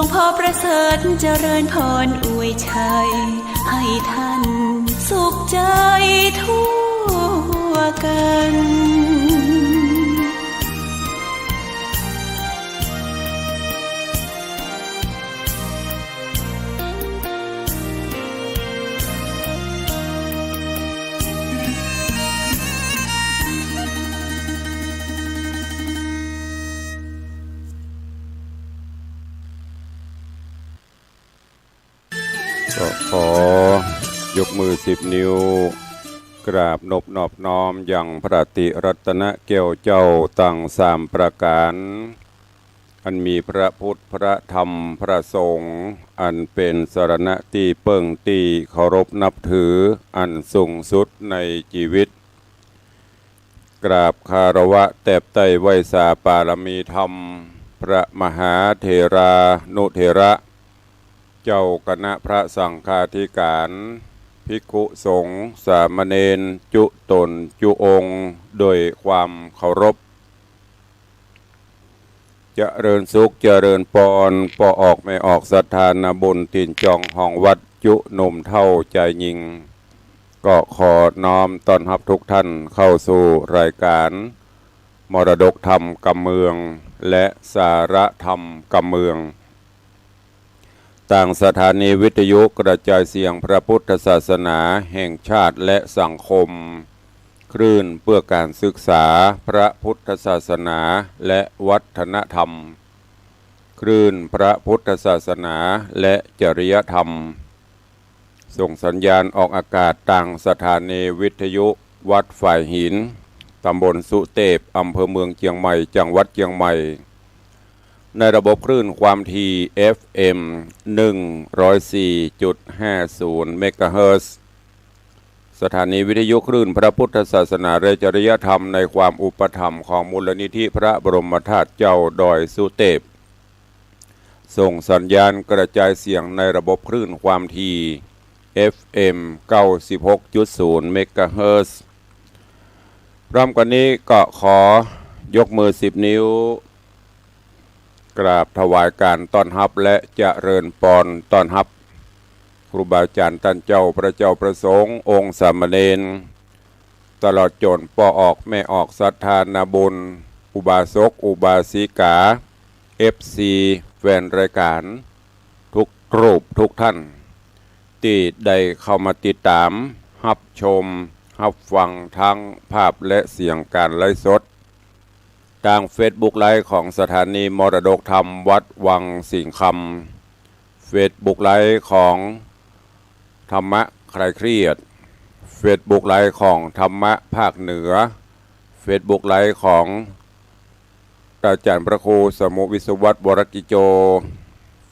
งพ่อประเสริฐเจริญพรอวยชัยให้ท่านสุขใจทั่วกันก็ขอยกมือ10 นิ้วกราบนอบน้อมอย่างพระติรัตนแก้วเจ้าตั้ง3 ประการอันมีพระพุทธพระธรรมพระสงฆ์อันเป็นสรณะที่เปิ่งที่เคารพนับถืออันสูงสุดในชีวิตกราบคารวะแตบไต้ไหวสาปารมีธรรมพระมหาเถรานุเถระเจ้าคณะพระสังฆาธิการภิกขุสงฆ์สามเณรจุตนจุองค์โดยความเคารพเจริญสุขเจริญปอนปอออกไม่ออกศรัทธานาบุญถิ่นจองห้องวัดจุหนุ่มเท่าใจยิงก็ขอน้อมต้อนรับทุกท่านเข้าสู่รายการมรดกธรรมกำเมืองและสาระธรรมกำเมืองต่างสถานีวิทยุกระจายเสียงพระพุทธศาสนาแห่งชาติและสังคมคลื่นเพื่อการศึกษาพระพุทธศาสนาและวัฒนธรรมคลื่นพระพุทธศาสนาและจริยธรรมส่งสัญญาณออกอากาศต่างสถานีวิทยุวัดฝ่ายหินตำบลสุเทพอำเภอเมืองเชียงใหม่จังหวัดเชียงใหม่ในระบบคลื่นความถี่ FM 104.50 เมกะเฮิรตซ์สถานีวิทยุคลื่นพระพุทธศาสนาและจริยธรรมในความอุปถัมภ์ของมูลนิธิพระบรมธาตุเจ้าดอยสุเทพส่งสัญญาณกระจายเสียงในระบบคลื่นความถี่ FM 96.0 เมกะเฮิรตซ์พร้อมกันนี้ก็ขอยกมือ10 นิ้วกราบถวายการต้อนรับและเจริญปอนต้อนรับครูบาอาจารย์ท่านเจ้าพระเจ้าประสงค์องค์สามเณรตลอดจนปอออกแม่ออกศรัทธานาบุญอุบาสกอุบาสิกา FC แฟนรายการทุกรูปทุกท่านที่ได้เข้ามาติดตามรับชมรับฟังทั้งภาพและเสียงการไลฟ์สดทาง Facebook ไลฟ์ของสถานีมรดกธรรมวัดวังสิงห์คำ Facebook ไลฟ์ของธรรมะคลายเครียด Facebook ไลฟ์ของธรรมะภาคเหนือ Facebook ไลฟ์ของอาจารย์พระครูสมุวิศวัตรวรกิโจ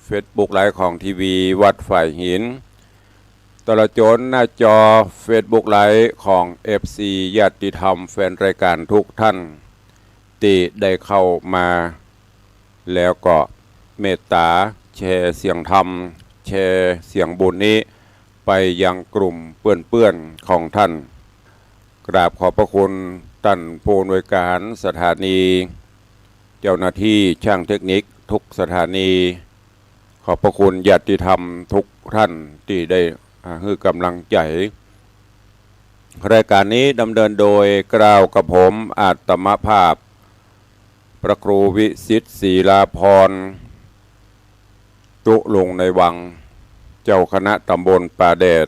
Facebook ไลฟ์ของทีวีวัดฝ่ายหินตลอดจนหน้าจอ Facebook ไลฟ์ของ FC ญาติธรรมแฟนรายการทุกท่านที่ได้เข้ามาแล้วก็เมตตาแชร์เสียงธรรมแชร์เสียงบุญนี้ไปยังกลุ่มเพื่อนๆของท่านกราบขอบพระคุณท่านผู้อำนวยการสถานีเจ้าหน้าที่ช่างเทคนิคทุกสถานีขอบพระคุณญาติธรรมทุกท่านที่ได้ให้กำลังใจรายการนี้ดำเนินโดยกล่าวกับผมอาตมภาพพระครูวิสิทธิ์ศรีลาภรณ์ตุลงในวังเจ้าคณะตำบลป่าแดด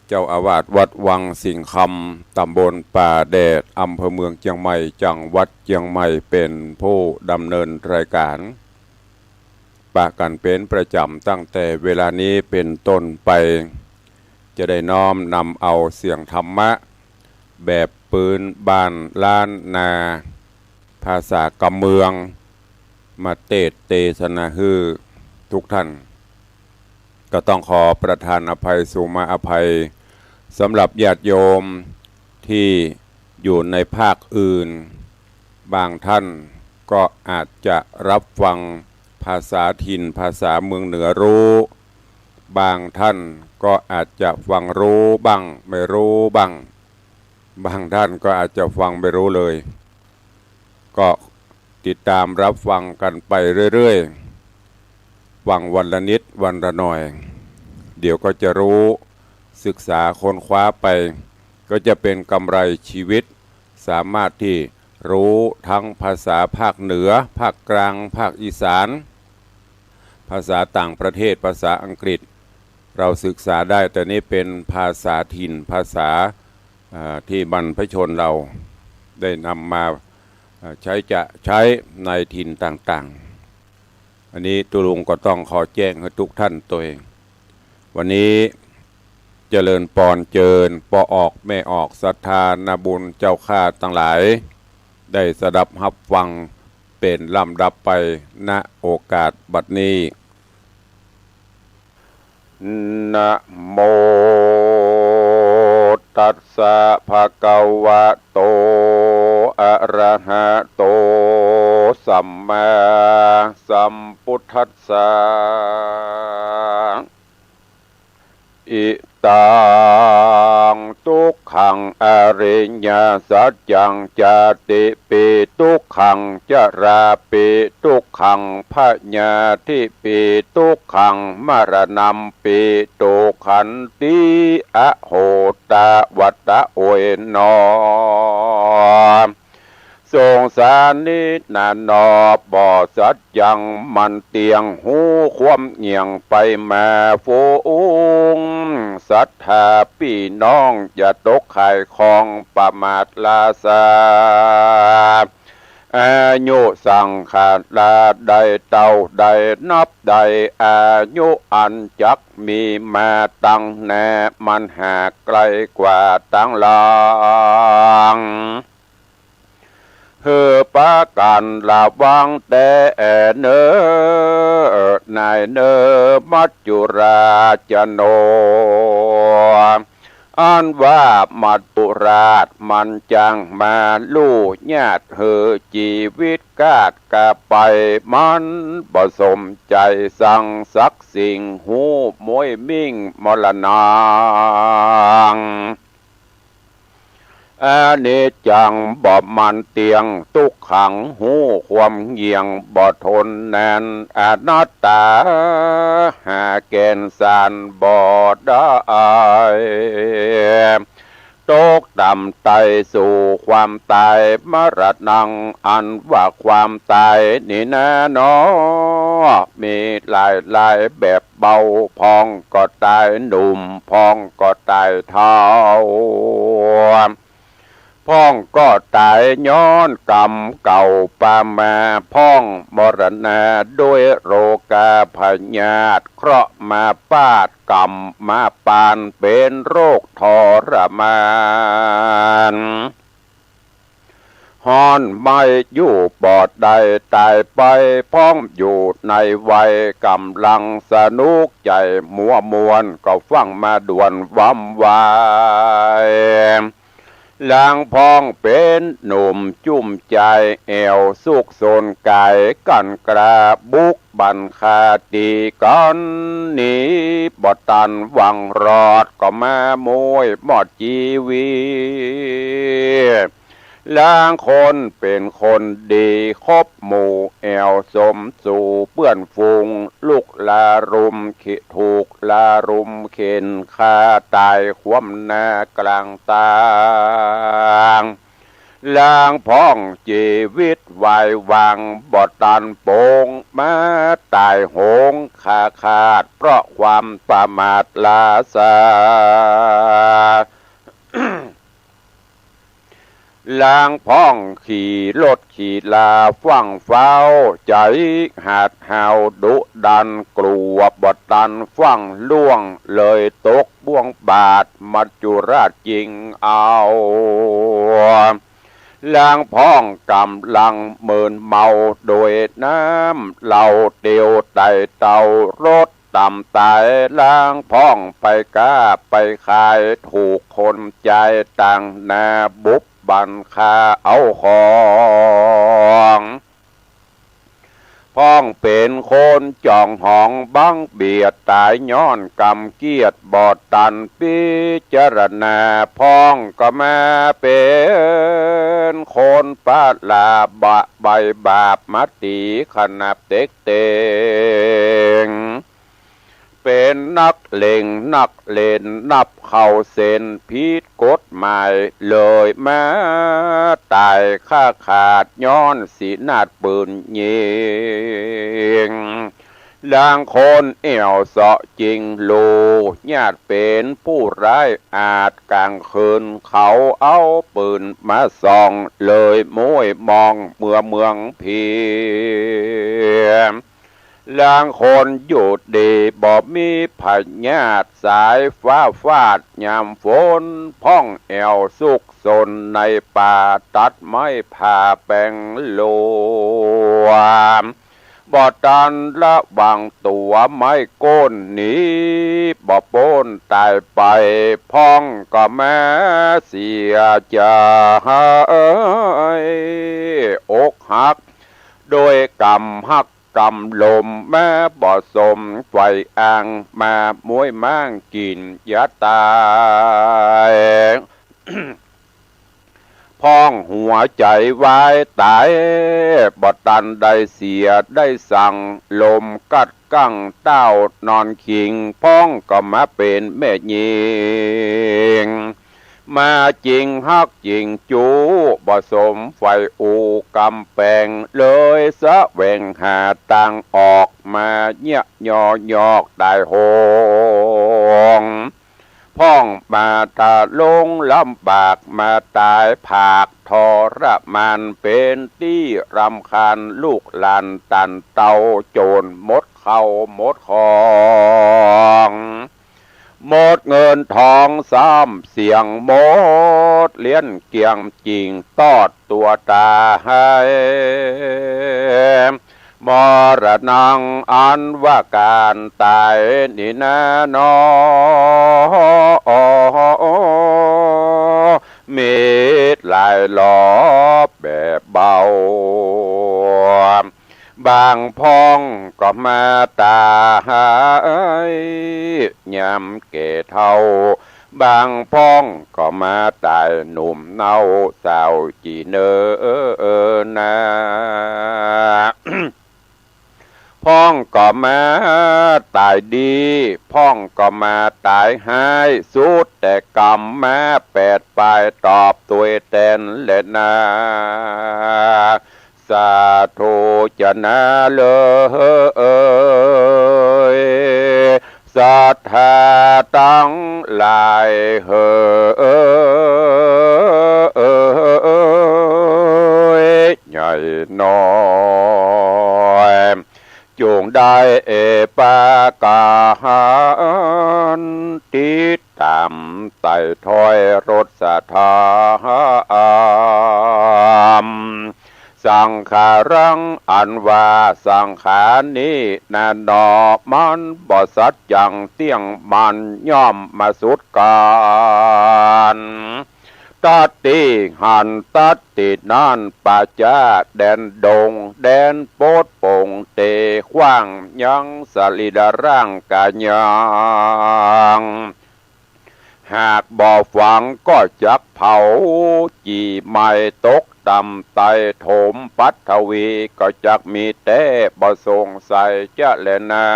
เจ้าอาวาสวัดวังสิงห์คำตำบลป่าแดดอำเภอเมืองเชียงใหม่จังหวัดเชียงใหม่เป็นผู้ดำเนินรายการปะกันเป็นประจำตั้งแต่เวลานี้เป็นต้นไปจะได้น้อมนำเอาเสียงธรรมะแบบปืนบ้านล้านนาภาษากำเมืองมาเทศนาฮือทุกท่านก็ต้องขอประทานอภัยสุมาอภัยสำหรับญาติโยมที่อยู่ในภาคอื่นบางท่านก็อาจจะรับฟังภาษาถิ่นภาษาเมืองเหนือรู้บางท่านก็อาจจะฟังรู้บ้างไม่รู้บ้างบางท่านก็อาจจะฟังไม่รู้เลยก็ติดตามรับฟังกันไปเรื่อยๆ ฟังวันละนิดวันละหน่อย เดี๋ยวก็จะรู้ศึกษาค้นคว้าไปก็จะเป็นกำไรชีวิตสามารถที่รู้ทั้งภาษาภาคเหนือภาคกลางภาคอีสานภาษาต่างประเทศภาษาอังกฤษเราศึกษาได้แต่นี่เป็นภาษาถิ่นภาษาที่บรรพชนเราได้นำมาใช้ในถิ่นต่างๆอันนี้ตุลุงก็ต้องขอแจ้งให้ทุกท่านตัวเองวันนี้เจริญปอนเจิญปอออกแม่ออกศรัทธานาบุญเจ้าข้าทั้งหลายได้สดับรับฟังเป็นลำดับไปณโอกาสบัดนี้นะโมตัสสะภะคะวะโตอะระหะโตสัมมาสัมพุทธัสสะอิตังทุกขังอริยสัจจังจติปิทุกขังจราปิทุกขังพยาธิปิทุกขังมรณัมปิทุกขันติอโหตวัตตะโอยนอทรงสานินานอบอสัจยังมันเตียงหูความเงียงไปมาฟูงศรัทธาพี่น้องอย่าตกข่ายคองประมาทลาสาอายุสังขาราใดเต่าใดนับใดอายุอันจักมีมาตั้งแน่มันหาไกลกว่าตั้งหลังปะกันระวังแต่เนอนายเนอมัจจุราชโนอันว่ามัจจุราชมันจังมาลู่ญาติชีวิตกาดกะไปมันผสมใจสั่งสักสิ่งหูมวยมิ่งมรณาอานิจจังบ่มันเตียงทุกขังหูความเหี่ยงบ่ทนแน่นอนัตตาหาเกณฑ์สารบ่ได้ตกต่ำไตสู่ความตายมรณังอันว่าความตายนี่แน่นอมีหลายแบบเบาพองก็ตายหนุ่มพองก็ตายเฒ่าพ้องก็ตายย้อนกรรมเก่าปามาพ้องมรณะด้วยโรคาพยาธิเคราะห์มาปาดกรรมมาปานเป็นโรคทรมานฮอนไม่อยู่ปอดใดตายไปพ้องอยู่ในวัยกำลังสนุกใจมัวมวนก็ฟังมาด่วนวำวายลางพองเป็นหนุ่มจุ่มใจแอวสุกโซนกายกันกระบุกบันคาตีกันนี้บ่ตันหวังรอดก็มามวยหมดชีวิตลางคนเป็นคนดีคบหมู่แอวสมสู่เปื้อนฟูงลูกลารุมขิถูกลารุมเข็นคาตายคว่ำหน้ากลางตางลางพ้องชีวิตวายวางบ่ตันโปงมาตายโหงขาดเพราะความประมาทลาสาลางพ้องขี่รถขี่ลาฟังเฝ้าใจหาดหาวดุดันกลัวบดตันฟังล่วงเลยตกบ่วงบาทมัจจุราชจริงเอาลางพ้องกำลังเมินเมาโดยน้ำเหล่าเตียวไต่เต่ารถต่ำตายล้างพ้องไปก้าไปขายถูกคนใจต่างนาบุบบันคาเอาของพ้องเป็นคนจ่องหองบังเบียดตายย้อนกำเกียดบอดตันพิจารณาพ้องก็มาเป็นคนปาลาบะใบบาปมัตติขนับเต็กเต งเป็นนักเลงนักเล่นนับเข้าเส้นผิดกฎหมายเลยแม้ตายค่าขาดย้อนสีนาดปืนยิงลางคนเอี่ยวเสาะจริงโลญาติเป็นผู้ร้ายอาจกลางคืนเขาเอาปืนมาส่องเลยม้วยมองเมืองเพียงลางคนหยุดดีบ่มีพญาติสายฟ้าฟาดยามฝนพ้องแอวสุกสนในป่าตัดไม้ผ่าแปงโลวบ่ตันละบางตัวไม่โก้นหนีบ่โป้นตายไปพ้องก็แม้เสียใจอกหักโดยกรรมหักกำลมแม่บ่สมไฟอ่างมามวยมั่งกินยาตายพ้องหัวใจไว้ตายบ่ตันได้เสียได้สั่งลมกัดกั้งเต้านอนคิงพ้องก็มาเป็นแม่ยิงมาจริงฮักจริงจูบ่สมไฟอูกำแปงเลยสะแหวงหาตังออกมาเนียยอยอกได้โหงพ้องมาตาลงลำบากมาตายผากทรมานเป็นที่รำคาญลูกหลานตันเตาโจรมดเข้าหมดของหมดเงินทองซ้ำเสียงหมดเลี้ยนเกียงจริงตอดตัวตาให้มรณังอันว่าการตายนี่แน่นอนมีหลายลอบแบบเบาบางพ้องก็มาตายยำเก่เท่าบางพ้องก็มาตายหนุ่มเนาสาวจีเนอนาพ้องก็มาตายดีพ้องก็มาตายหายสุดแต่กรรมแม้แปดปลายตอบตัวแทนและนาสาธุจะนาเลยศรัทธาตั้งหลายเหใหญ่น้อยจงได้ปากาหันติดตามไต่ถอยรถสถามสังขารังอันว่าสังขารนี้นาดอมันบ่สัจจังเตี้ยงมันย่อมมาสุดกาลตัดติหันตัดตินั่นป่าจ้าแดนดงแดนโปดโป่งเตะขว้างยังสลิดาร่างกายยังหากบ่ฟังก็จักเผาจีไม่ตกตำไตโถมปัทวีก็จักมีแต่บ่สงสัยจะแลนา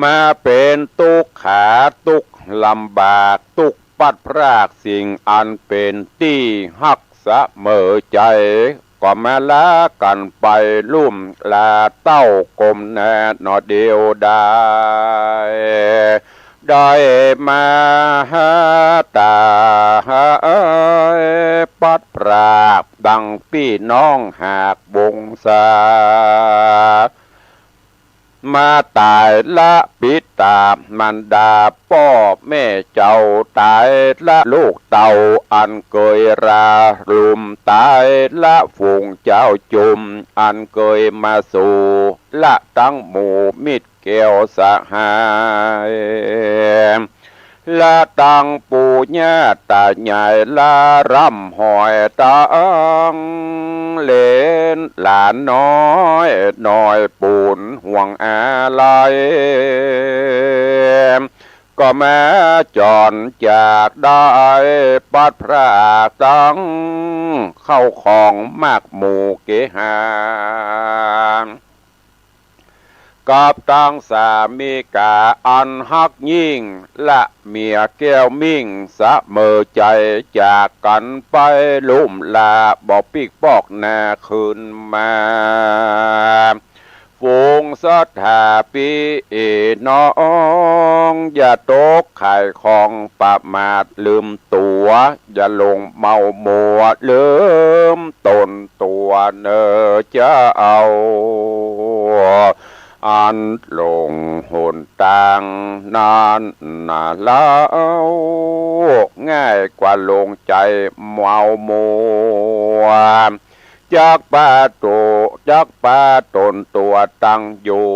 มาเป็นตุกขาตุกลำบากตุกปัดพรากสิ่งอันเป็นที่หักเสมอใจก็มาละกันไปลุ่มลาเต้ากลมแน่นอเดียวได้มาตาปัดปราบดังพี่น้องหากบงสามาตายละปิดตามันดาพ่อแม่เจ้าตายละลูกเต่าอันเคยรารุมตายละฝูงเจ้าจุมอันเคยมาสู่ละตั้งหมู่มิตรแก้วสหายละตังปู่ย่าตายายละรำหอยตังเล่นหลานน้อยปูนห่วงอะไรก็แม้จรจากได้ปัดพรากตังเข้าของมากหมู่เกหา กับตั้งสามีกาอันฮักยิ่งและเมียแก้วมิ่งเสมอใจจากกันไปลุ่มลาบอกปีกปอกหน้าคืนมาฝูงสัทธาปีน้องอย่าตกไข่ของประมาทลืมตัวอย่าลงเมามัวลืมตนตัวเนอจะเอาอันลงหนต่างนานนาเล่าง่ายกว่าลงใจเมามัวจากป่าโตจากป่าตนตัวตั้งอยู่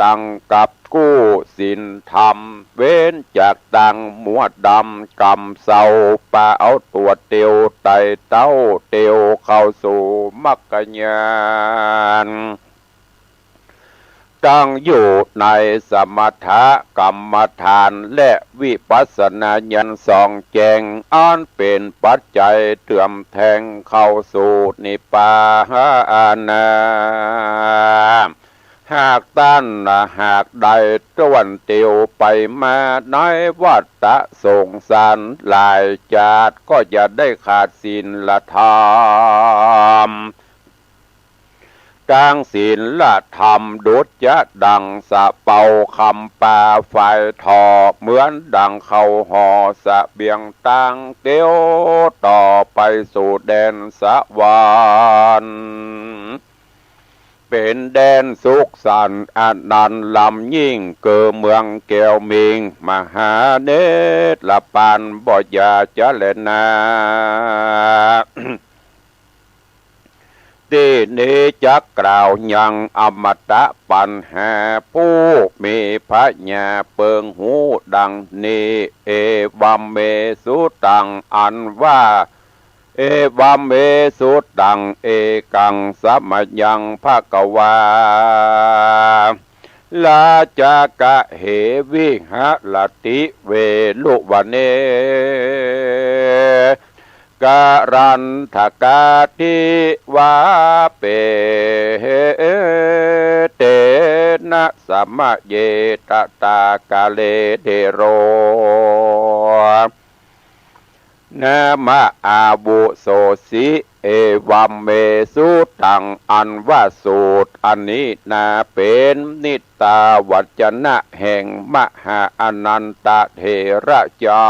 ตั้งกับกู้สินธรรมเว้นจากตั้งมัวดำกำเศร้าป่าเอาตัวเตียวไตเต้าเตียวเข้าสู่มรรคญาณตั้งอยู่ในสมถกรรมฐานและวิปัสสนาญาณสองแจงอันเป็นปัจจัยเตื่อมแทงเข้าสู่นิพพานาหากต้านหากใดตะวันเตียวไปมาในวัฏฏะสงสารหลายจาดก็จะได้ขาดศีลธรรมกลางศีลธรรมดุจจะดังสะเป่าคำปาไฟทอเหมือนดังเขาห่อสะเบียงตังเตียวต่อไปสู่แดนสวรรค์เป็นแดนสุขสันต์อนันต์ลำยิ่งเกิดเมืองแก้วมิงมหาเนตรละปานบ่อยาจะเลนาที่นี้จักกล่าวยังอมตะปัญหาผู้มีพระญาเปิงหูดังนี้เอวัมเมสุตังอันว่าเอวัมเมสุตังเอกังสัมยังภกวาลาจากะเหวิหะลติเวลุวเนการันทกาทิวาเปเตนะสัมเยตตากาเลเดโรนะมะอาบุโสสิเอวัมเมสุตังอันว่าสูตรอันนี้นาเป็นนิตาวัจนะแห่งมหาอนันตเถระเจ้า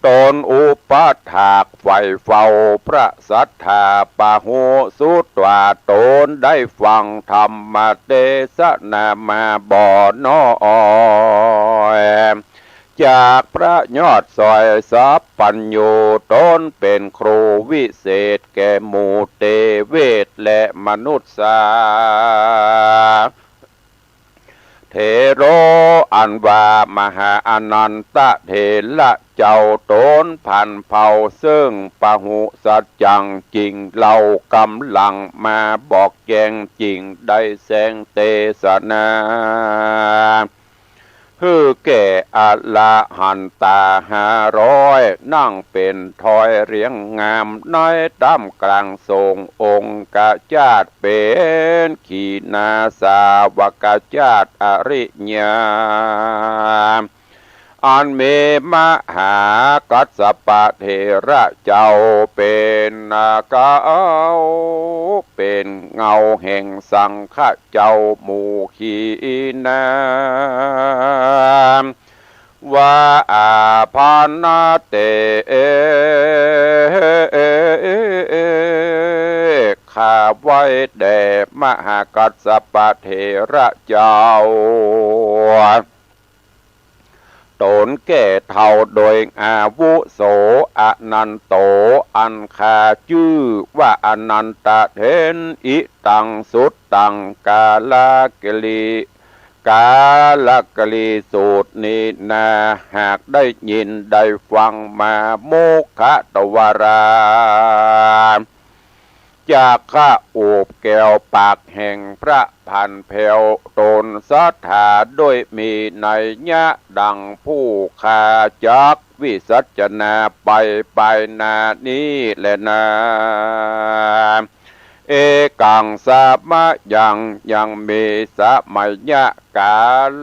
ตนอุปถากไฟเฝ้าพระสัทธาปะหูสุตวาตนได้ฟังธรรมเทศนามาบ่อนอยจากพระยอดซอยสัพปัญโยตนเป็นครูวิเศษแก่หมู่เตเวทและมนุษย์สาเทโรอันว่ามหาอนันตเถระเจ้าตนพันเผ่าซึ่งปะหุสัจจังจริงเรากำลังมาบอกแจงจริงได้แสงเทศนาฮือแก่อละหันตา500นั่งเป็นทอยเรียงงามน้อยตั้มกลางทรงองค์กาจาดเป็นขีนาสาวกาจาดอริญาอันเมมหากัสสปะเถระเจ้าเป็นนาเกาเป็นเงาแห่งสังฆเจ้าหมู่ขีนาว่าอาพานาเตข้าไว้แด่มหากัสสปะเถระเจ้าตนแก่เท่าโดยอาวุโสอนันโตอันคาชื่อว่าอนันตเถนอิตังสุตตังกาลกลีสูตรนี้นาหากได้ยินได้ฟังมาโมฆะตวาราจากข้าโอบแก้วปากแห่งพระพันแผ่วตนสัทธาด้วยมีนัยยะดังผู้คาจักวิสัชนาไปนานี้แลนา เอกังสามะยังมีสมัยยะกา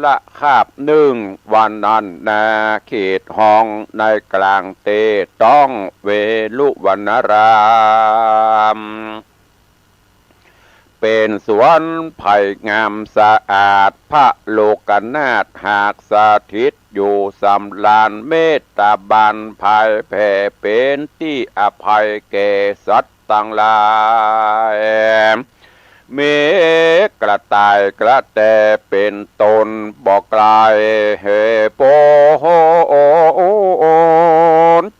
ละคาบหนึ่งวันนั้นนาเขตห้องในกลางเตต้องเวลุวนารามเป็นสวนไผ่งามสะอาดพระโลกนาถหากสถิตอยู่สำลานเมตตาบานภายแผ่เป็นที่อภัยแก่สัตว์ต่างหลายเมกระต่ายกระแตเป็นตนบอกกลายเฮโป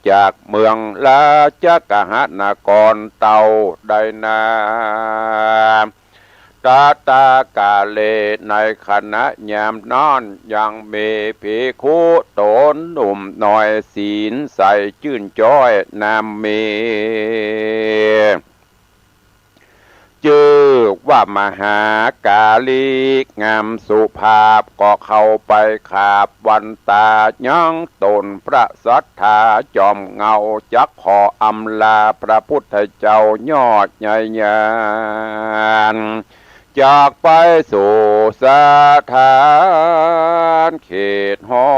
จากเมืองราชกหนครเต่าไดนากาตากาเลในขณะยามนอนยังมีภิกขุตนหนุ่มหน่อยศีลใสชื่นจ้อยนำมีชื่อว่ามหากาลีงามสุภาพก็เข้าไปขาบวันตายังตนพระสัทธาจอมเงาจักขออำลาพระพุทธเจ้ายอดใหญ่ยานจากไปสู่สถานเขตห้อ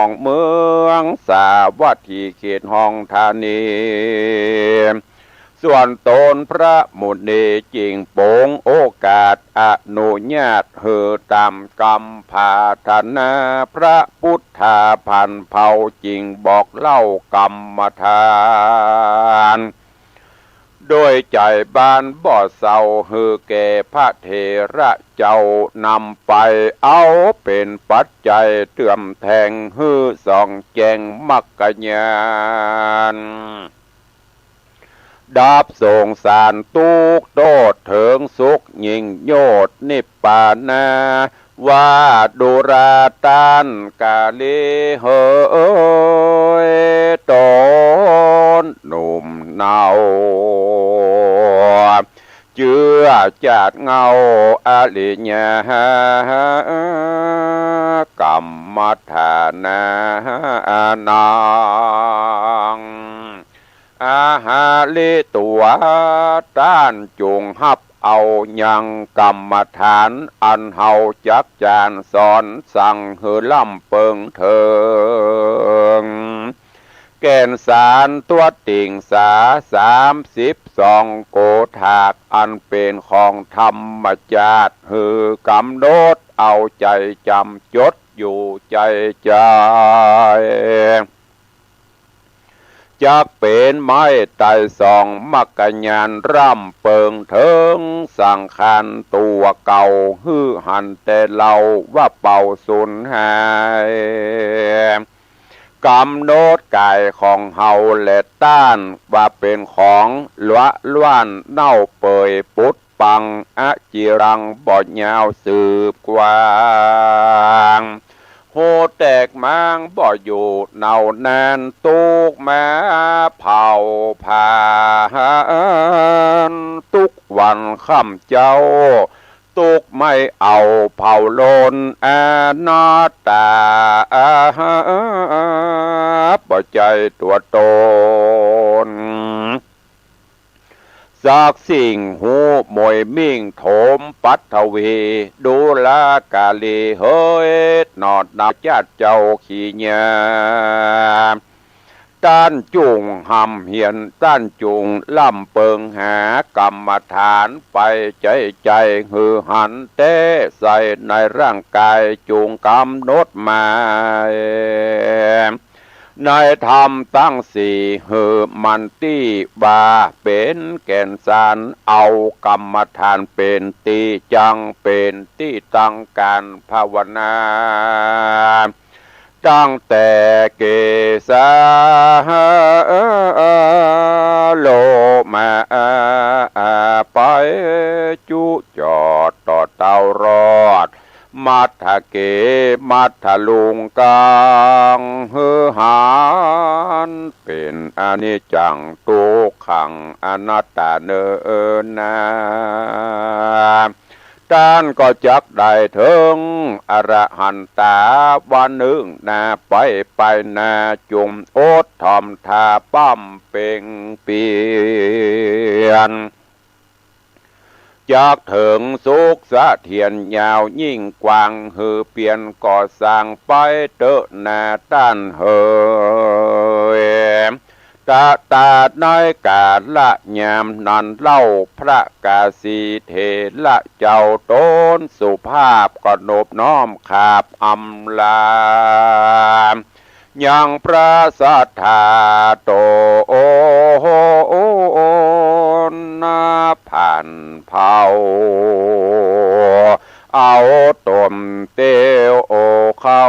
งเมืองสาวัตถีเขตห้องธานีส่วนตนพระมุนีจริงโปงโอกาสอนุญาตเหือตามกรรมพาธนาพระพุทธาพันเผาจริงบอกเล่ากรรมฐานโดยใจบานบ่อเศร้าฮือแก่พระเถระเจ้านำไปเอาเป็นปัจจัยเตื่อมแทงฮือส่องแจงมักกะญาณดาบส่งสารตุกโดดเถิงสุขยิ่งโยดนิพพานาว่าดุราตานกาลีเฮยตนหนุ่มเนาเจือจัดเงาอริญญากรรมฐานานังอาหาลิตัวต้านจุงหับเอายังกรรมฐานอันเฮาจักจานสอนสั่งเฮือล่ำเปิงเถิงแก่นสารตัวติ่งสา32โกถากอันเป็นของธรรมจาตหือกำโดดเอาใจจำจดอยู่ใจใจจักเป็นไม้ไต่สองมักกะญานร่ำเปิงเถิงสังขารตัวเก่าฮือหันแต่เราว่าเป่าสุนหายกำโนดกายของเฮาและต้านว่าเป็นของล้วนเน่าเปยปุดปังอจิรังบ่ยาวสืบกว้างโหแตกมางบ่อยู่เน่าแนนตุกแม้เผาผ่านทุกวันค่ำเจ้าตุกไม่เอาเผาโลนนาตาบ่ใจตัวตนจากสิ่งหูมวยมิ่งโถมปัทวีดูลากาลีเฮยนอดนักญาติเจ้าขี้เนียต้านจุงหำเหียนต้านจุงล่ำเปิงหากรรมฐานไปใจหือหันเต้ใส่ในร่างกายจุงกำหนดมาในธรรมตั้งสี่หือมันตี้บาเป็นแก่นสารเอากรรมฐานเป็นตีจังเป็นที่ตั้งการภาวนาตั้งแต่เกสาโลมาไปจุจอดต่อเตารอดมัทเกมัทลุงกังฮือหานเป็นอนิจจังทุกขังอนัตตาเนินนาด้านก็จักได้ถึงอรหันตาวันหนึ่งนาไปนาจุมโอดทอมทาป้อมเป่งเปลี่ยน จากถึงสุขสะเทียนยาวยิ่งกว้างหือเปลี่ยนก่อสร้างไปเตอะนาต้านเฮยตาตาน้อยกาละยามนันเล่าพระกาสีเทละเจ้าโตนสุภาพก็นบน้อมขาบอำลายังพระสัทธาโตโอนาผ่านเผาเอาตมเตียวโอเข้า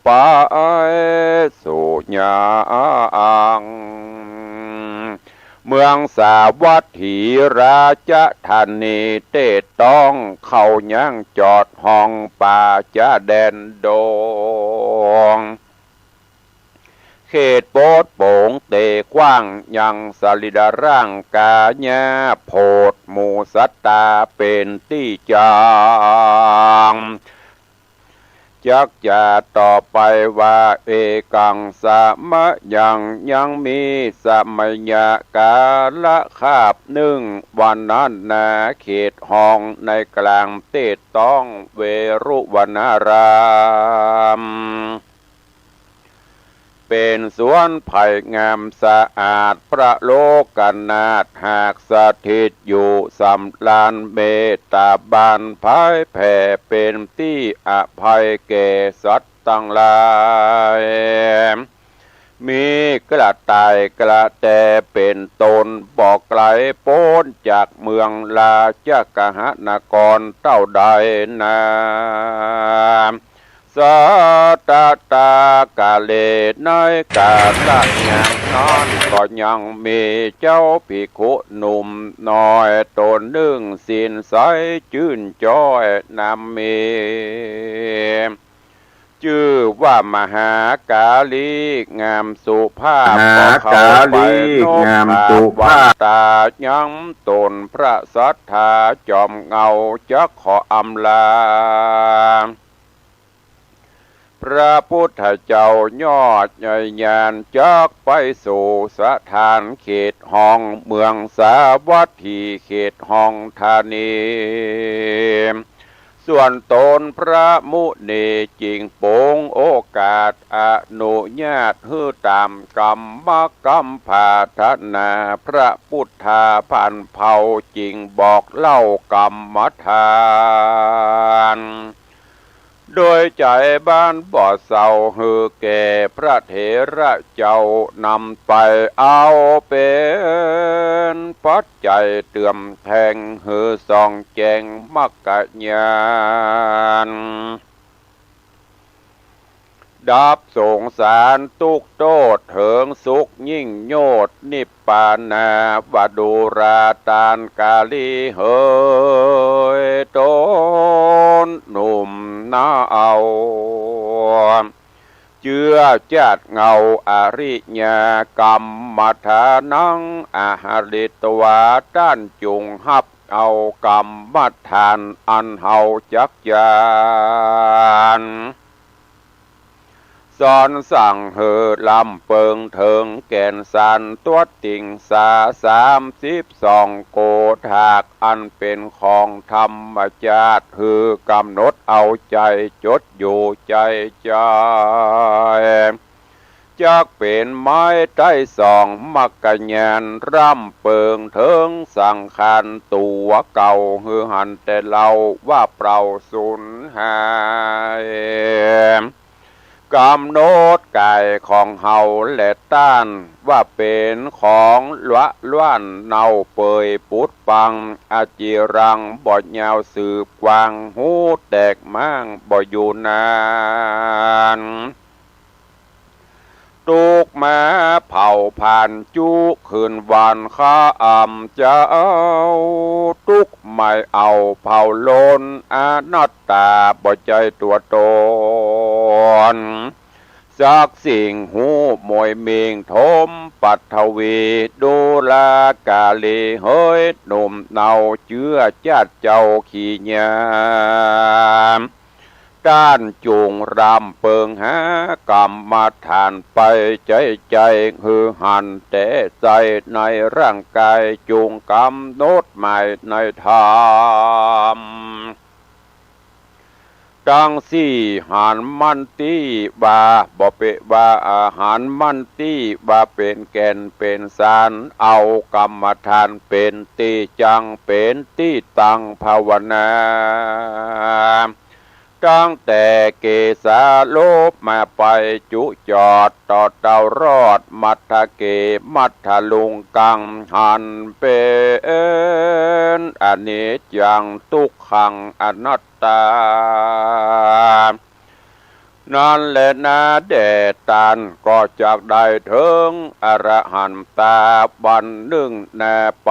ไปสู่ญาอังเมืองสาวัตถีราชธานีเตต้องเข้ายังจอดห้องป่าจะแดนโดงเขตโปดโป่งเตกว้างยังสลิดาร่างกาญาโพดหมูสัตตาเป็นที่จางจักจะต่อไปว่าเอกังสามะยังมีสมัยยกาละคาบหนึ่งวันนั้นนาเขตห้องในกลางเตต้องเวรุวนารามเป็นสวนไผ่งามสะอาดพระโลกนาถหากสถิตอยู่สำลานเมตตาบานภายแผ่เป็นที่อภัยแก่สัตว์ทั้งหลายมีกระต่ายกระแตเป็นตนบอกไกลโพ้นจากเมืองลาชกหนครเต้าใดนาสัตตากาเลน้อยกาตะยังนอนก็ยังมีเจ้าภิกขุหนุ่มน้อยตนหนึ่งสินใสชื่นจ้อยนำมีชื่อว่ามหากาลีงามสุภาพ มหากาลีงามสุภาพ ตายังตนพระสัทธาจอมเงาจักขออำลาพระพุทธเจ้ายอดใหญ่ยานจักไปสู่สถานเขตห้องเมืองสาวัตถีเขตห้องธานีส่วนตนพระมุนีจิงโปงโอกาสอนุญาตฮือตามกรรมกรรมภาทนาพระพุทธาพันเผาจิงบอกเล่ากรรมฐานโดยใจบ้านบ่อเศร้าฮือแก่พระเถระเจ้านำไปเอาเป็นปัจจัยเตื่อมแทงฮือส่องแจงมักกะญาณดับสงสารทุกโทษเถิงสุขยิ่งโยดนิพพานาวดูราตานกาลีเฮยตนหนุ่มนาเอาเจือจัดเงาอริยกรรมฐานังอาหาริตวาด้านจุงหับเอากรรมฐานอันเฮาจักยานสอนสั่งเหือลำเปิงเถิงแก่นสันตัวติ่งสา32 โกธากอันเป็นของธรรมชาติคือกำหนดเอาใจจดอยู่ใจใจจักเป็นไม้ใต้สองมักกะญานร่ำเปิงเถิงสังขารตัวเก่าหือหันแต่เราว่าเปล่าสูญหายกำหนดกายของเฮาและต้านว่าเป็นของล้วนเนาเปยปุดปังอาจิรังบ่ยาวสืบกวางหูแตกมั่งบ่อยู่นานตุกมาเผาผ่านจุคืนวันข้าเจ้าตุกไม่เอาเผาโลนอนัตตาบ่ใจตัวตนสักสิ่งหูมวยเมงทมปัทวีดูลากาลีเฮ้ยหนุ่มเนาเชื่อจัดเจ้าขี้ยาม ด้านจูงรำเปิงหากรรมฐานไปใจหือหันแต่ใจในร่างกายจูงกำโนดหมายในธรรมดังสี่หันมันตีบาบ่เปบาอาหารมันตีบาเป็นแก่นเป็นสารเอากรรมฐานเป็นตีจังเป็นตีตังภาวนาตั้งแต่เกสาโลบมาไปจุจอดต่อเตารอดมัทเกมัทลุงกังหันเป็นอนิจจังทุกขังอนัตตานั่นแหละนะแดตันก็จากได้ถึงอรหันตาบันหนึ่งแน่ไ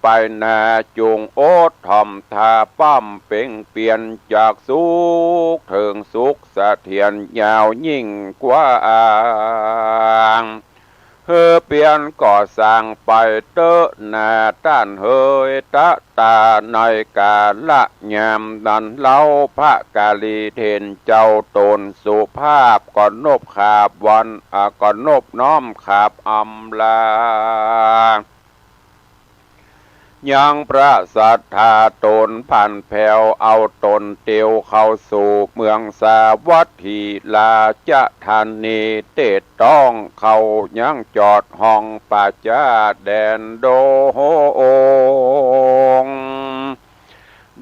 ปแน่จุงโอดทอมทาปั้มเป่งเปลี่ยนจากสุขถึงสุขเสถียรยาวยิ่งกว่าเปลี่ยนก่อสร้างไปเตอะนาต้านเฮยตะตาในกาละยามดันเล่าพระกาลีเทนเจ้าตนสุภาพก่อนนบขาบวันก่อนนบน้อมขาบอำลายังพระสัทธาตนผ่านแผ่วเอาตนเตียวเข้าสู่เมืองสาวัตถีลาจะทันนีเตดต้องเขายังจอดห้องป่าจ้าแดนโดง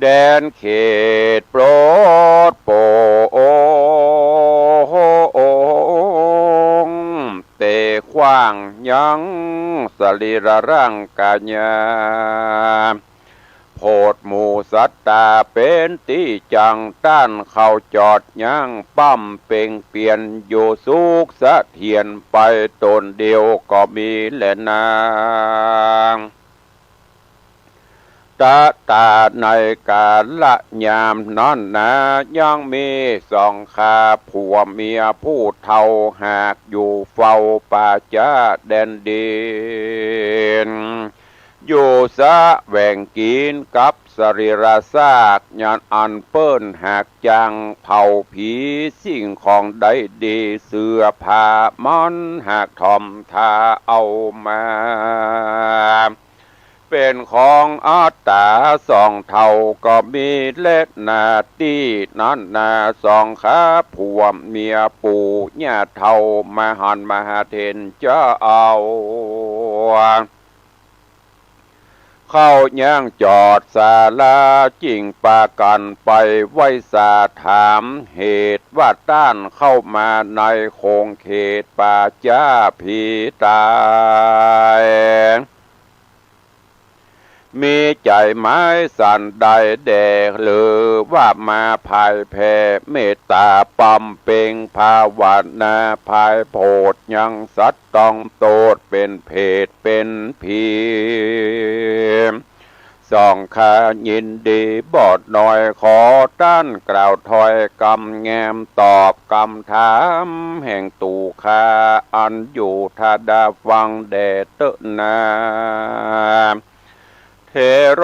แดนเขตโปรดโปเตขว้างยังสรีระร่างกายาโพดหมู่สัตตาเป็นที่จังต้านเข้าจอดยังปั้มเป่งเปลี่ยนอยู่สุขเสถียรไปตนเดียวก็มีแหละนางตาในกาละยามนั้นนะยังมีสองขาผัวเมียผู้เฒ่าหากอยู่เฝ้าป่าจ้าแดนดินอยู่สะแหว่งกินกับสรีระซากยานอันเปิ้นหากจังเผาผีสิ่งของได้ดีเสื้อผ้ามันหากทอมทาเอามาเป็นของอัตตาสองเท่าก็มีเล็ดนาตีนั้นนาสองขาผัวเมียปู่ย่าเท่ามาหันมาหาเทนจะเอาเข้าย่างจอดศาลาจิงปากันไปไว้สาถามเหตุว่าต้านเข้ามาในโคงเขตป่าจ้าผีตายมีใจไม้สันใดแดกหรือว่ามาภายแผ่เมตตาปั๊มเป่งภาวนาภายโพดยังสัตว์ต้องโตดเป็นเพศเป็นผีสองขายินดีบอดหน่อยขอต้านกล่าวถอยกำแงมตอบคำถามแห่งตู่คาอันอยู่ทาดาฟังแดดเตนาเทโร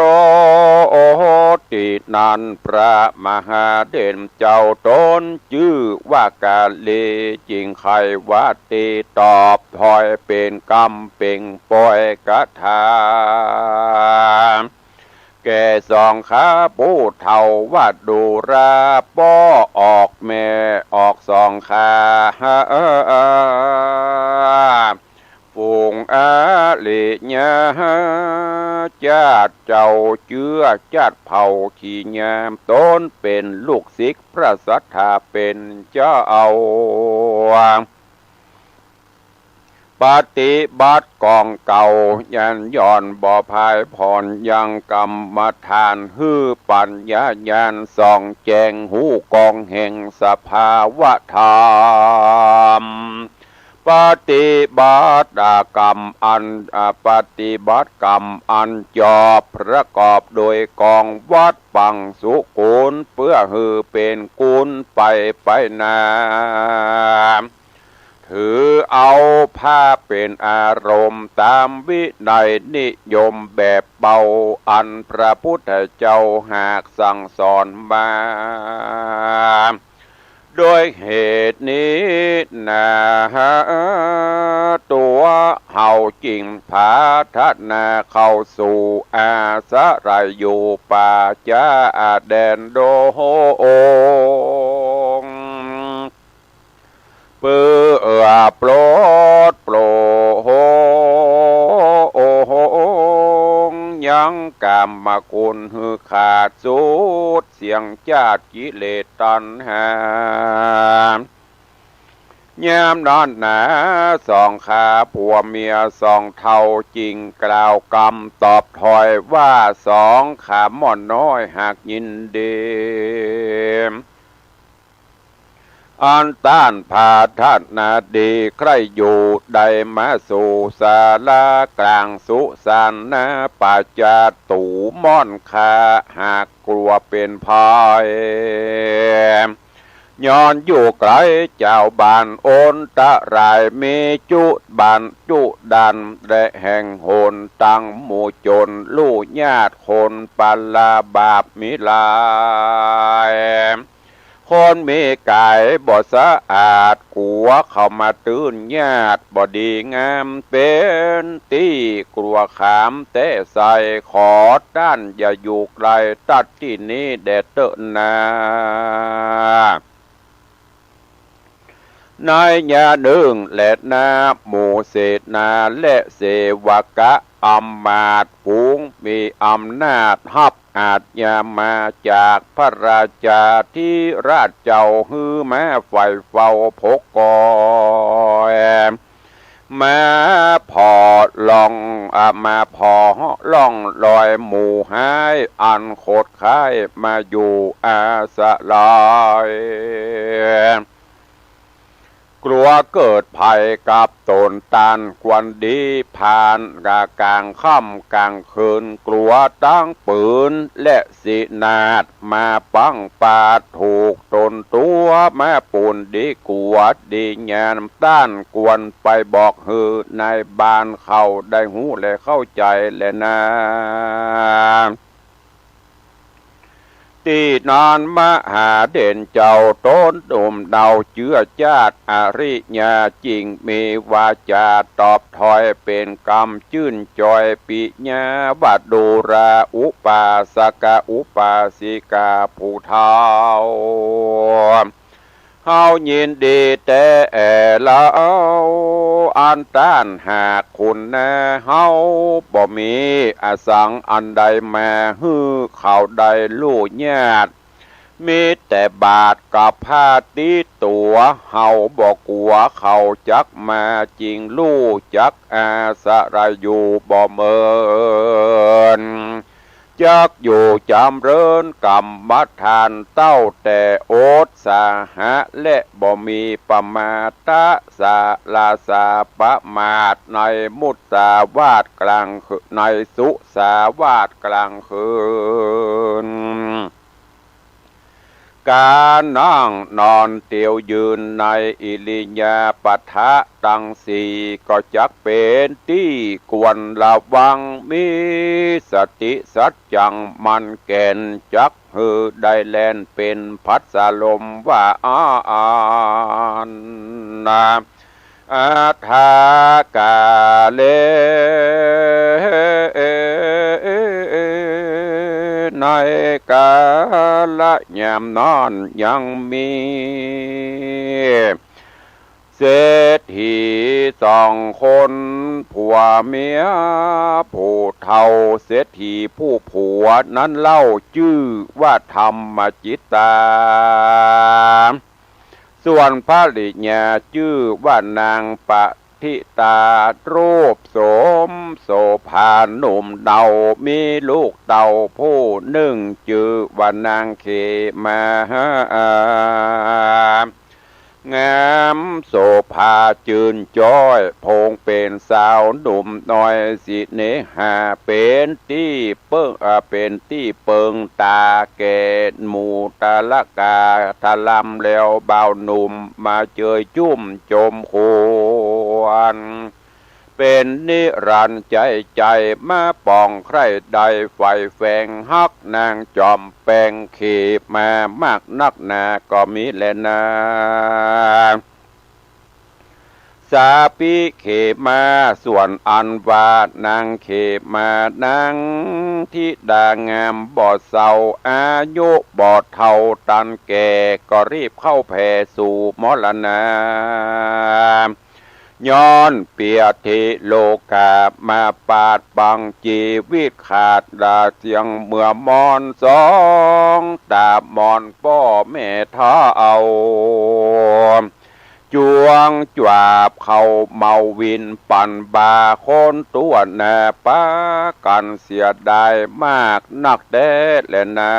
ตินันพระมหาเด่นเจ้าตนชื่อว่ากาลีจิงไขวัดตีตอบถอยเป็นกรรมเป็นปอยกะทาแก่สองขาผู้เท่าวัดดูราป้อออกแม่ออกสองขาฝูงอาลิญาจาดเจ้าเจือจาดเผาขี่ยามต้นเป็นลูกศิษย์พระสัทธาเป็นเจ้าเอาปฏิบัติกองเก่ายันย่อนบ่อภายผ่อนยังกรรมฐานฮือปัญญาญาณส่องแจงหูกองแห่งสภาวะธรรมปฏิบัติกรรมอันปฏิบัติกรรมอันจอบประกอบโดยกองวัดปังสุกุลเพื่อฮือเป็นกุลไปนาถือเอาผ้าเป็นอารมณ์ตามวินัยนิยมแบบเบาอันพระพุทธเจ้าหากสั่งสอนมา โดยเหตุนี้นะตัวเฮาจริงพาทัดนาเข้าสู่อาสะไรอยู่ป่าจ้าแดนโดงเปื่อโปรดโปรยังกรรมคุณหือขาดสุดเสียงจาดกิเลสตัณหายามนอนหนาสองขาผัวเมียสองเท่าจริงกล่าวกรรมตอบถอยว่าสองขาม่อนน้อยหากยินดีอันต้านพาทัดนาดีใครอยู่ใดมาสู่ศาลากลางสุสานนาป่าจาตูม่อนคาหากกลัวเป็นพายย้อนอยู่ไกลเจ้าบ้านโอนตะรายมีจุบ้านจุดันและแห่งโหนตั้งหมู่จนลูกญาติคนปัลลาบาปมิลายคนมีกายบ่สะอาดกลัวเข้ามาตื่นญาติบ่ดีงามเป็นตีกลัวขามแต่ใส่ขอด้านอย่าอยู่ไกลตัดที่นี้แดดเตอะนานายยาหนึ่งและนาหมู่เศษนาและเสวกะอำมาตย์ฝูงมีอำนาจฮับอาจยามาจากพระราชาที่ราชเจ้าฮือแม้ไฟเฝ้าพกกอยแม้พอลองมาพอล่องลอยหมู่หายอันโคตรคายมาอยู่อาสะลายกลัวเกิดภัยกับตนตานควันดีผ่านกลางค่ำกลางคืนกลัวตั้งปืนและสินาดมาปังปาดถูกตนตัวแม่ปูนดีกวดดีงานต้านกวนไปบอกฮือในบ้านเขาได้หูและเข้าใจและนะที่นอนมหาเด่นเจ้าต้นดุมเดาเจื้อจาดอริยาจริงมีวาจาตอบถอยเป็นกรรมชื่นจอยปิญาบัดดูราอุปาสกาอุปาสิกาผู้เฒ่าเฮายินดีแต่ละอันต้านหากคุณแน่เฮาบ่มีอสังอันใดมาฮื้อข่าวใดลู่ญาติมีแต่บาทกับผ้าตีตัวเฮาบ่กลัวเขาจักมาจริงลู่จักอาสะไรอยู่บ่เมินจักอยู่จำเริญกรรมฐานเต้าแต่โอตสาหะและบ่มีประมาตะสาลาสาประมาทในมุตสาวาทกลางในสุสาวาทกลางคืนการนั่งนอนเตียวยืนในอิริยาบถะตั้งสี่ก็จักเป็นที่ควรระวังมีสติสัจจังมันแก่นจักฮือได้แลนเป็นพัสลมว่าอนนาอาทากาเลในกาละยามนอนยังมีเศรษฐีสองคนผัวเมียผู้เฒ่าเศรษฐีผู้ผัวนั้นเล่าชื่อว่าธรรมจิตตาส่วนภริยาชื่อว่านางปทิตารูปโสมโสภาหนุ่มเดามีลูกเต่าผู้หนึ่งชื่อว่านางเขมา งามโสภาจืนจ้อยพงเป็นสาวหนุ่มน้อยสิเนหาเป็นที่เปิ้งเป็นที่เปิงตาแก่หมูตาละกาทะลำแล้วเบาหนุ่มมาเจยจุ่มจมควร เป็นนิรันดร์ใจมาปองใครใดไฟแฝงฮักนางจอมแปงขีมามากนักหนาก็มีแลนาสาปิเขมาส่วนอันวานางเขมานางที่ดางามบอดเศร้าอายุบอดเท่าตันแก่ก็รีบเข้าแผ่สู่มรณะย้อนเปียทิโลกามาปาดบังจีวิตขาดดาเสียงเมื่อมอนสองตามอนป้อแม่ท้าเอาจวงจวาบเขาเมาวินปั่นบาคนตัวแน่ปากันเสียดายมากนักเด็ดและนา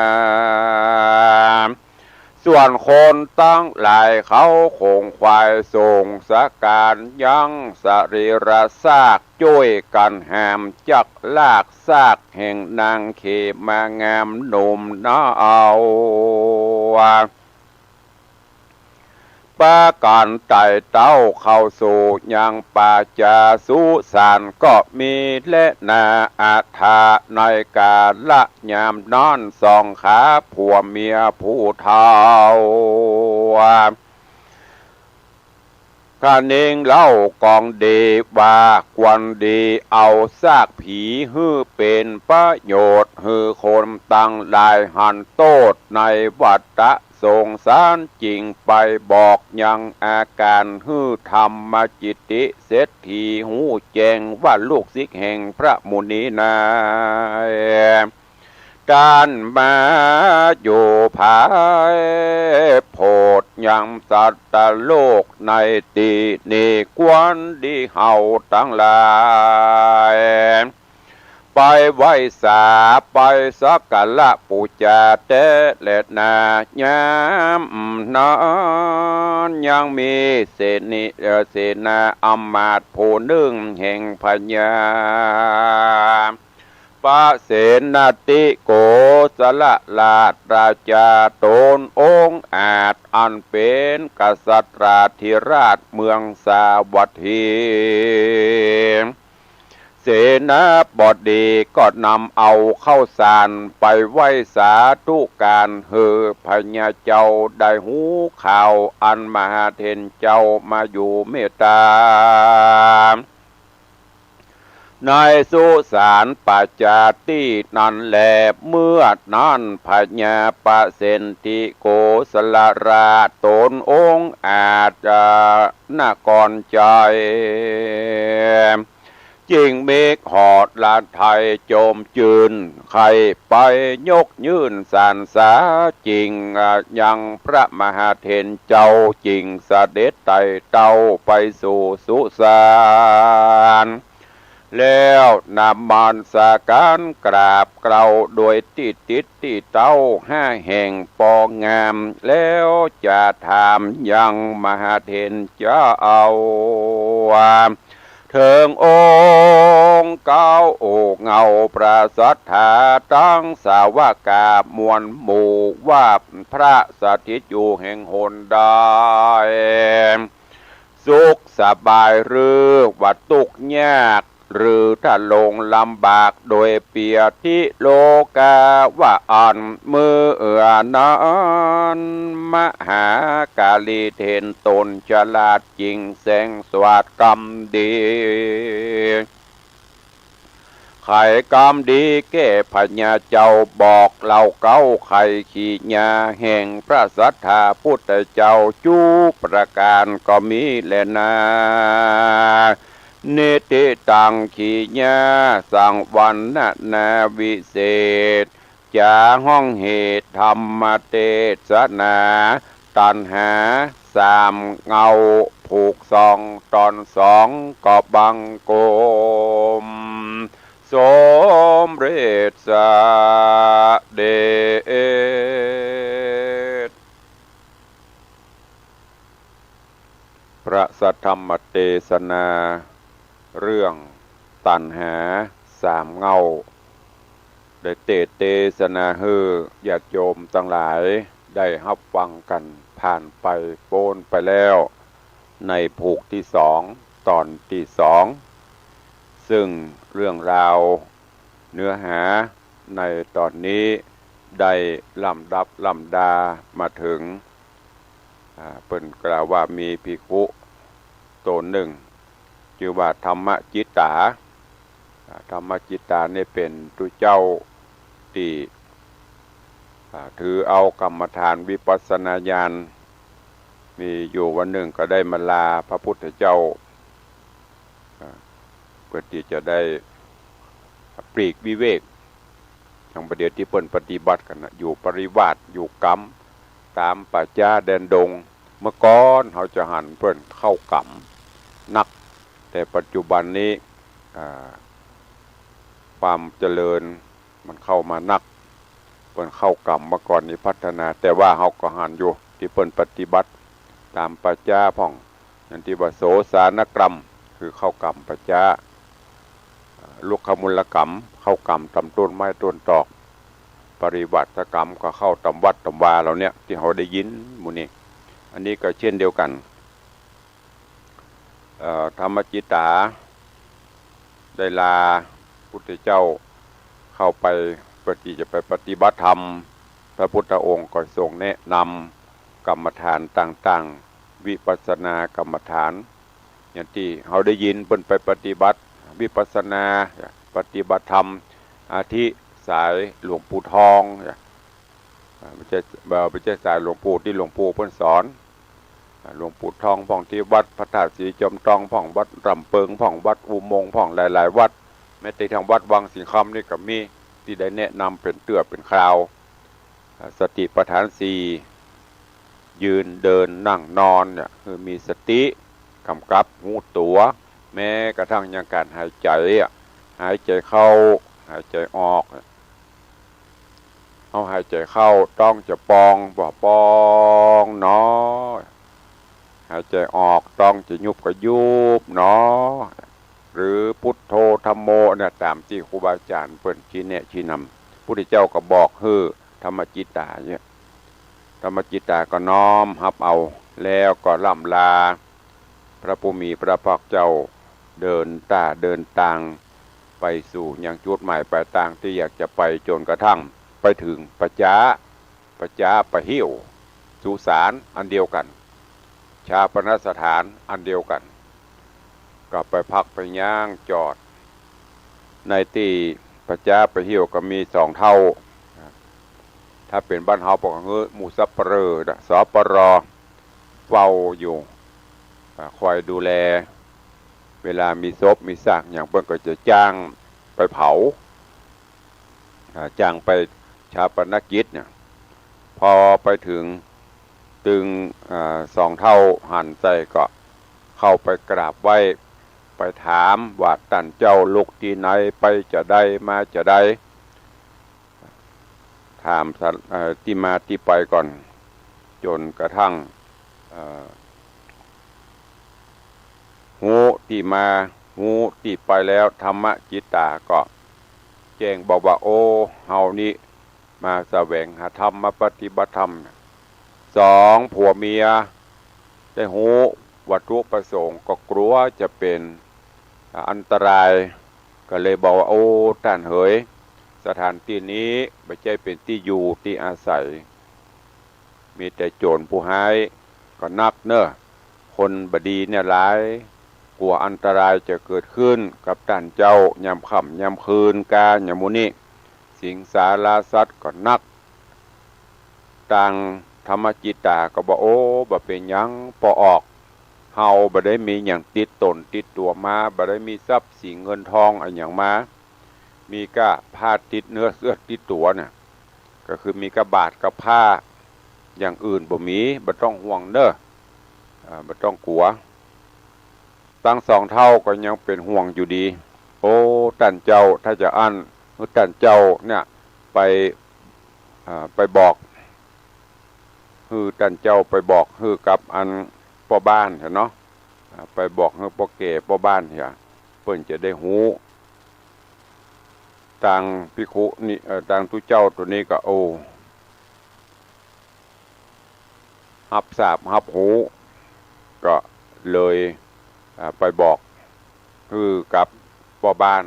ส่วนคนตั้งหลายเขาคงควายส่งสการยังสรีระซากจ้วยกันแหมจักลากซากแห่งนางเขมางามหนุ่มน้าเอาปาการไต่เต้าเข้าสู่ยังป่าจาสุสานก็มีและนาอาถาในกาละยามนอนสองขาผัวเมียผู้เฒ่ากาเนงเล่ากองดีว่ากวนดีเอาซากผีฮื้อเป็นประโยชน์ฮือคนตั้งหลายหันโตดในวัฏสงสารจริงไปบอกยังอาการฮื้อธรรมจิตติเศรษฐีหูแจงว่าลูกศิษย์แห่งพระมุนีนาการมาอยู่ภายโพดยังสัตว์โลกในตีนีกวนดีเฮาทั้งหลายไปไหว้สาไปสักการะปูจาเตเลนายามนั้นยังมีเสนาอำมาตย์ผู้หนึ่งแห่งพญาปะเสนาติโกสละลาดราชาตนองค์อาจอันเป็นกษัตราธิราชเมืองสาวัตถีเสนาบดีก็นำเอาเข้าสารไปไหว้สาธุการพญาเจ้าได้หูข่าวอันมหาเทนเจ้ามาอยู่เมตตาในสุสานปัจจาตินั่นแหละเมื่อนั้นพญาปะเสนติโกสลราชตนองค์อาจนกรใจจิงเมฆหอดลานไทยโจมจืนใครไปยกยื่นสารสาจริงยังพระมหาเถรเจ้าจริงเสด็จไต่เต้าไปสู่สุสานแล้วนำมันสาการกราบเกลาโดยติดเต้าห้าแห่งปองงามแล้วจะถามยังมหาเถรเจ้าเอาเถิงองค์เก้าโอกเงาประสัทธาตั้งสาวกามวลหมู่ว่าพระสถิตอยู่แห่งหนใดสุขสบายหรือว่าตุกยากหรือถ้าลงลำบากโดยเปียทิโลกาว่าอ่อนมือนั้นมหากาลีเทนตนฉลาดจริงแสงสวัสดกรรมดีไข่กรรมดีแก่พญาเจ้าบอกเล่าเก้าไข่ขีญาแห่งพระสัทธาพุทธเจ้าจูประการก็มีแลนาเนติตังขีญาสังวันนาวิเศษจาห้องเหตุธรรมเทศนาตัณหาสามเงาผูกสองตอนสองก็บังโกมสมเร็จสเดชพระสัทธรรมเทศนาเรื่องตัณหาสามเงาได้เทศนาญาติโยมทั้งหลายได้รับฟังกันผ่านไปโปนไปแล้วในผูกที่สองตอนที่สอง ซึ่งเรื่องราวเนื้อหาในตอนนี้ได้ลำดับลำดามาถึงเปิ่นกล่าวว่ามีภิกขุตนหนึ่งชื่อว่าธรรมจิตตาธรรมจิตตาเนี่ยเป็นตุเจ้าที่ถือเอากรรมฐานวิปัสสนาญาณมีอยู่วันหนึ่งก็ได้มาลาพระพุทธเจ้าเพื่อที่จะได้ปลีกวิเวกอย่างประเดี๋ยวที่เปิ้นปฏิบัติกันนะอยู่ปริวาสอยู่กรรมตามป่าจ้าแดนดงเมื่อก่อนเขาจะหันเปิ้นเข้ากรรมนักแต่ปัจจุบันนี้ความเจริญมันเข้ามานักเปิ้นเข้ากรรมเมื่อก่อนนี้พัฒนาแต่ว่าเขาก็หันอยู่ที่เปิ้นปฏิบัติตามปัจจาพ่องอย่างที่ว่าโสสานกรรมคือเข้ากรรมปัจจาลูกขมุลกรรมเข้ากรรมตำต้นไม้ต้นตอกปริวัติกรรมก็เข้าตำวัดตำวาเราเนี่ยที่เขาได้ยินหมู่นี้อันนี้ก็เช่นเดียวกันธรรมจิตตาได้ลาพุทธเจ้าเข้าไปปฏิจะไปปฏิบัติธรรมพระพุทธองค์ก็ทรงแนะนำกรรมฐานต่างๆวิปัสสนากรรมฐานอย่างที่เขาได้ยินเพิ่นไปปฏิบัติวิปัสสนาปฏิบัติธรรมอาทิสายหลวงปู่ทองไม่ใช่สายหลวงปู่ที่หลวงปู่เพิ่นสอนหลวงปู่ทองพ่องที่วัดพระธาตุศรีจอมทองพ่องวัดรำเปิงพ่องวัดอุโมงค์พ่องหลายๆวัดแม้แต่ทางวัดวังสิงคำนี่ก็มีที่ได้แนะนำเป็นเตือเป็นคราวสติปัฏฐานสี่ยืนเดินนั่งนอนเนี่ยคือมีสติกำกับหูตัวแม้กระทั่งยังการหายใจหายใจเข้าหายใจออกเอาหายใจเข้าต้องจะปองบ่ปองเนาะหายใจออกต้องจะยุบก็ยุบเนาะหรือพุทโธธัมโมเนี่ยตามที่ครูบาอาจารย์เปิ่นชี้แนะชี้นำพุทธเจ้าก็บอกธรรมจิตตาเนี่ยธรรมจิตตาก็น้อมรับเอาแล้วก็ล่ำลาพระผู้มีพระภาคเจ้าเดินทางไปสู่ยังจุดหมายปลายทางที่อยากจะไปจนกระทั่งไปถึงปัจจาปะหิวสุสานอันเดียวกันชาปนสถานอันเดียวกันก็ไปพักไปย่างจอดในที่ปัจจาปะหิวก็มีสองเท่าถ้าเป็นบ้านเฮาบอกว่าหมู่ซับเปรอสปรเฝ้าอยู่คอยดูแลเวลามีศพมีซากอย่างเพิ่นก็จะจ้างไปเผาจ้างไปชาปนกิจเนี่ยพอไปถึงสองเท่าหันใจก็เข้าไปกราบไหว้ไปถามว่าท่านเจ้าลูกที่ไหนไปจะได้มาจะได้ถามที่มาที่ไปก่อนจนกระทั่งหูที่มาหูที่ไปแล้วธรรมจิตตาก็แจ้งบอกว่าโอ้เฮานี้มาแสวงหาธรรมมาปฏิบัติธรรมสองผัวเมียได้หูวัตถุประสงค์ก็กลัวจะเป็นอันตรายก็เลยบอกว่าโอ้ท่านเอ๋ยสถานที่นี้ไม่ใช่เป็นที่อยู่ที่อาศัยมีแต่โจรผู้ร้ายก็นักเนอะคนบดีเนี่ยหลายกลัวอันตรายจะเกิดขึ้นกับท่านเจ้ายามค่ำยามคืนกายามมุนี้สิงสาราสัตว์ก็นักต่างธรรมจิตตาก็บอกโอ้บ่เป็นหยังพอออกเฮาบ่ได้มีหยังติดตนติดตัวมาบ่ได้มีทรัพย์สินเงินทองอะไรอย่างมามีก็ผ้าติดเนื้อเสื้อติดตัวเนี่ยก็คือมีกระบาดกับผ้าอย่างอื่นบ่มีบ่ต้องห่วงเด้อบ่ต้องกลัวตั้งสองเท่าก็ยังเป็นห่วงอยู่ดีโอ้ท่านเจ้าถ้าจะอั้นท่านเจ้าเนี่ยไปบอกท่านเจ้าไปบอกกับอันพ่อบ้านเนาะไปบอกพ่อแก่พ่อบ้านเถอะเพิ่นจะได้หูต่างภิกขุนี่ต่างทุเจ้าตัวนี้ก็โอ้หับทราบหับหูก็เลยไปบอกกับป ป่อบ้าน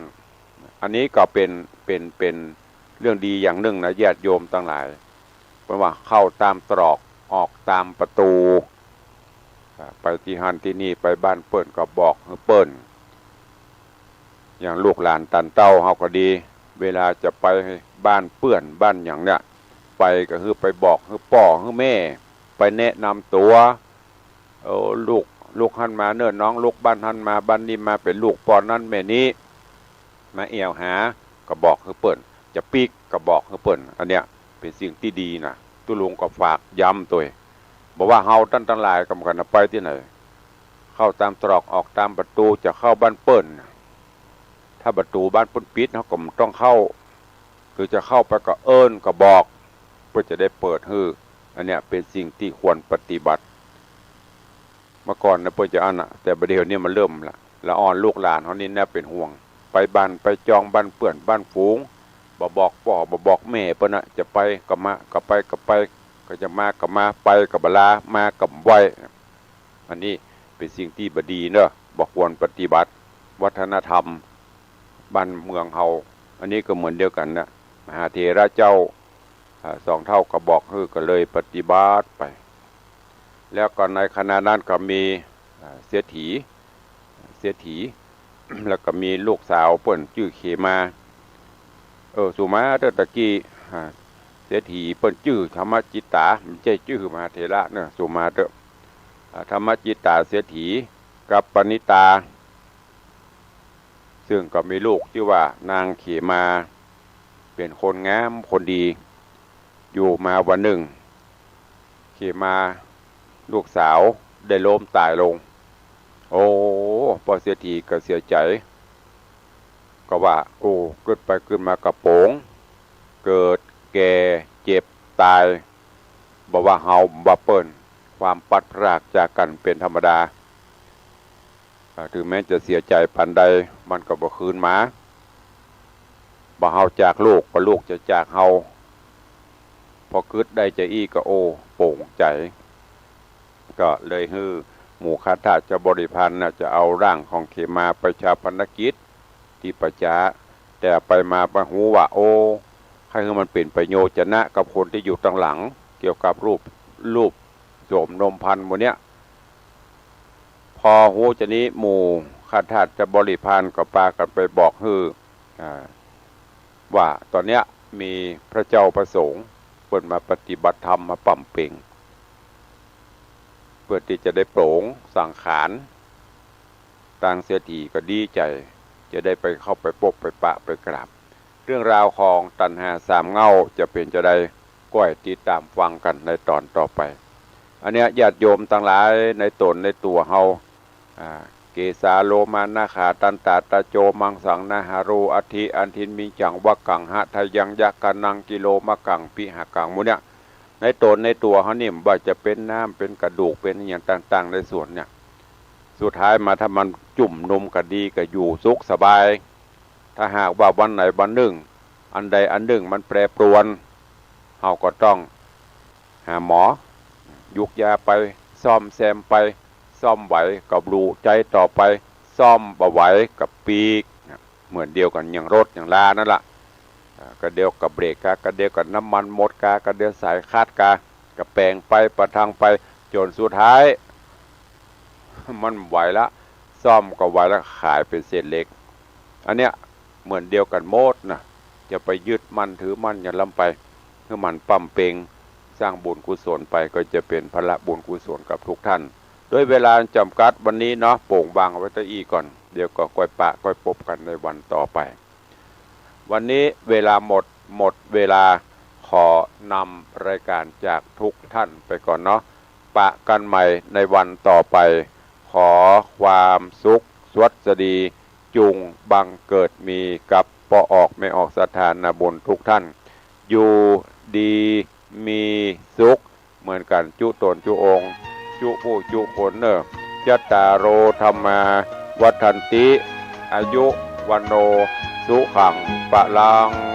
อันนี้ก็เป็นเรื่องดีอย่างหนึ่งนะญาติโยมทั้งหลายเพราะว่าเข้าตามตรอกออกตามประตูไปที่หันที่นี่ไปบ้านเปิ้นก็บอกเปิ้นอย่างลูกหลานตันเต้าเฮาก็ดีเวลาจะไปบ้านเปื้อนบ้านอย่างเนี้ยไปก็คือไปบอกคือป่อคือแม่ไปแนะนำตัวลูกหันมาเนิ่นน้องลูกบ้านหันมาบ้านนี้มาเป็นลูกปอนนั้นแม่นี้มาเอี่ยวหาก็บอกคือเปิ้นจะปีกก็บอกคือเปิ้นอันเนี้ยเป็นสิ่งที่ดีนะตุลุงก็ฝากย้ำตัวบอกว่าเฮาตั้งหลายกำกันไปที่ไหนเข้าตามตรอกออกตามประตูจะเข้าบ้านเปิ้นถ้าประตูบ้านเปิ้นปิดเขาก็ต้องเข้าคือจะเข้าไปก็เอิ้นก็บอกเพื่อจะได้เปิดฮืออันเนี้ยเป็นสิ่งที่ควรปฏิบัติเมื่อก่อนนะเพื่อจะอันนะแต่ประเดี๋ยวนี้มันเริ่มละอ่อนลูกหลานเขานี่แน่เป็นห่วงไปบ้านไปจองบ้านเปื่อนบ้านฝูงบอกพ่อบอกแม่เปิ้นน่ะจะไปก็มาก็ไปก็จะมาก็มาไปกับบลามากับไหวอันนี้เป็นสิ่งที่บดีเนอะบอกควรปฏิบัติวัฒนธรรมบ้านเมืองเฮาอันนี้ก็เหมือนเดียวกันนะมหาเถระเจ้าสองเท่าก็บอกก็เลยปฏิบัติไปแล้วก็ในขณะนั้นก็มีเศรษฐี แล้วก็มีลูกสาวเปิ้นชื่อเขมาสุมาเตตะกี้เศรษฐีเปิ้นชื่อธรรมจิตตาไม่ใช่ชื่อมหาเถระเนี่ยสุมาเตธรรมจิตตาเศรษฐีกับปณิตาซึ่งก็มีลูกชื่อว่านางเขมาเป็นคนงามคนดีอยู่มาวันหนึ่งเขมาลูกสาวได้ล้มตายลงโอ้พอเสียทีก็เสียใจก็ว่าโอ้เกิดไปขึ้นมากระโปงเกิดแก่เจ็บตายบอกว่าเฮาบ่เปิ้นความปัดพรากจากกันเป็นธรรมดาถึงแม้จะเสียใจปันใดมันก็บ่คืนมาบ่เฮาจากลูกก็ลูกจะจากเฮาพอคิดได้จะอี้ก็โอ้โป่งใจก็เลยฮือหมู่คาถาจะบริพันธ์จะเอาร่างของเขมาไปชาปนกิจที่ประจาแต่ไปมาปะหูว่าโอ้ใครคือมันเป็นประโยชน์จะนะกับคนที่อยู่ตั้งหลังเกี่ยวกับรูปโสมนมพันธ์หมดเนี้ยพอหูจะนี้หมู่คาถาจะบริพันธ์ก็ปากันไปบอกฮือว่าตอนเนี้ยมีพระเจ้าประสงค์เปิดมาปฏิบัติธรรมมาปั่มเป่งเพื่อที่จะได้โปร่งสังขารต่างเสียทีก็ดีใจจะได้ไปเข้าไปพบไปปะไปกราบเรื่องราวของตัณหาสามเงาจะเป็นจะได้ก้อยติดตามฟังกันในตอนต่อไปอันเนี้ยญาติโยมทั้งหลายในตนในตัวเฮาเกสาโลมานาขาตันตาตาโจมังสังนาหารูอธิอันทินมิจังวะกังหะทายังยะกันังกิโลมะกังปิหะกังมุเนี่ยในตนในตัวเขานี่ว่าจะเป็นน้ำเป็นกระดูกเป็นอย่างต่างๆในส่วนเนี่ยสุดท้ายมาถ้ามันจุ่มนมก็ดีก็อยู่สุขสบายถ้าหากว่าวันไหนวันหนึ่งอันใดอันหนึ่งมันแปรปรวนเราก็ต้องหาหมอยุกยาไปซ่อมแซมไปซ่อมไหวกับรูใจต่อไปซ่อมบ่ไหวกับปีกเหมือนเดียวกันอย่างรถอย่างลานั่นแหละก็เดียวกับเบรกก็เดียวกับน้ำมันหมดก็เดียวสายคาดกับแปลงไปประทังไปจนสุดท้ายมันไหวละซ่อมก็ไหวแล้วขายเป็นเศษเล็กอันเนี้ยเหมือนเดียวกันโมดนะจะไปยึดมันถือมันอย่าล้ำไปคือมันปั๊มเปงสร้างบุญกุศลไปก็จะเป็นพละบุญกุศลกับทุกท่านด้วยเวลาจำกัดวันนี้เนาะโป่งบางไว้ตะอีก่อนเดี๋ยวก็ก้อยปะก้อยปบกันในวันต่อไปวันนี้เวลาหมดเวลาขอนำรายการจากทุกท่านไปก่อนเนาะปะกันใหม่ในวันต่อไปขอความสุขสวัสดีจุงบังเกิดมีกับปออกไม่ออกสถานบุญทุกท่านอยู่ดีมีสุขเหมือนกันจุตนจุองค์จุผู้จุคนเนอะยตาโรธรรมาวัฏันติอายุวันโนสุขังปะลัง